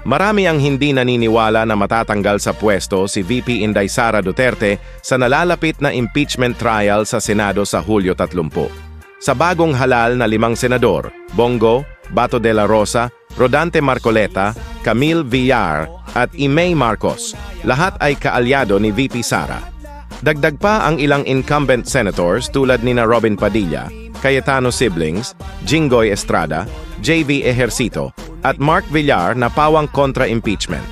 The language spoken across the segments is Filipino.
Marami ang hindi naniniwala na matatanggal sa pwesto si VP Inday Sara Duterte sa nalalapit na impeachment trial sa Senado sa Hulyo 30. Sa bagong halal na 5 senador, Bongo, Bato de la Rosa, Rodante Marcoleta, Camille Villar at Imay Marcos, lahat ay kaalyado ni VP Sara. Dagdag pa ang ilang incumbent senators tulad nina Robin Padilla, Cayetano Siblings, Jinggoy Estrada, JV Ejercito at Mark Villar na pawang kontra-impeachment.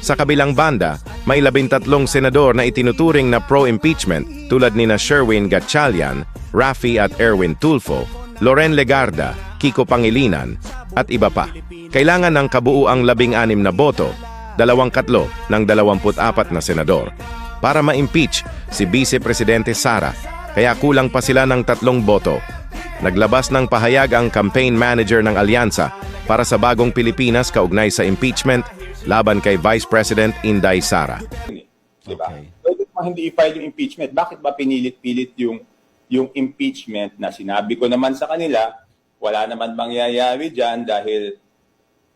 Sa kabilang banda, may 13 senador na itinuturing na pro-impeachment tulad nina Sherwin Gatchalian, Raffy at Erwin Tulfo, Loren Legarda, Kiko Pangilinan at iba pa. Kailangan ng kabuuang 16 na boto, 2/3 ng 24 na senador para ma-impeach si Vice Presidente Sara, kaya kulang pa sila ng 3 boto. Naglabas ng pahayag ang campaign manager ng alyansa para sa Bagong Pilipinas kaugnay sa impeachment laban kay Vice President Inday Sara. Diba? Pwede pa hindi i-file yung impeachment. Bakit ba pinilit-pilit yung impeachment na sinabi ko naman sa kanila, wala naman mangyayari dyan dahil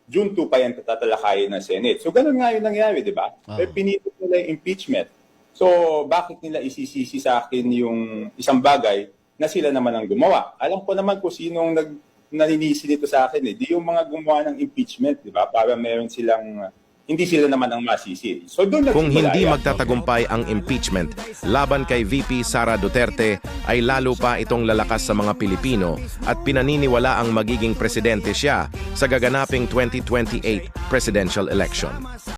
June 2 pa yan tatalakayin ng Senate. So ganun nga yung nangyari, di ba? Pero pinilit nila yung impeachment. So bakit nila isisisi sa akin yung isang bagay na sila naman ang gumawa? Alam ko naman kung sinong naninisi nito sa akin. Di yung mga gumawa ng impeachment, di ba? Para meron silang hindi sila naman ang masisi. So doon Kung hindi yan. magtatagumpay ang impeachment laban kay VP Sara Duterte, ay lalo pa itong lalakas sa mga Pilipino at pinaniniwala ang magiging presidente siya sa gaganaping 2028 presidential election.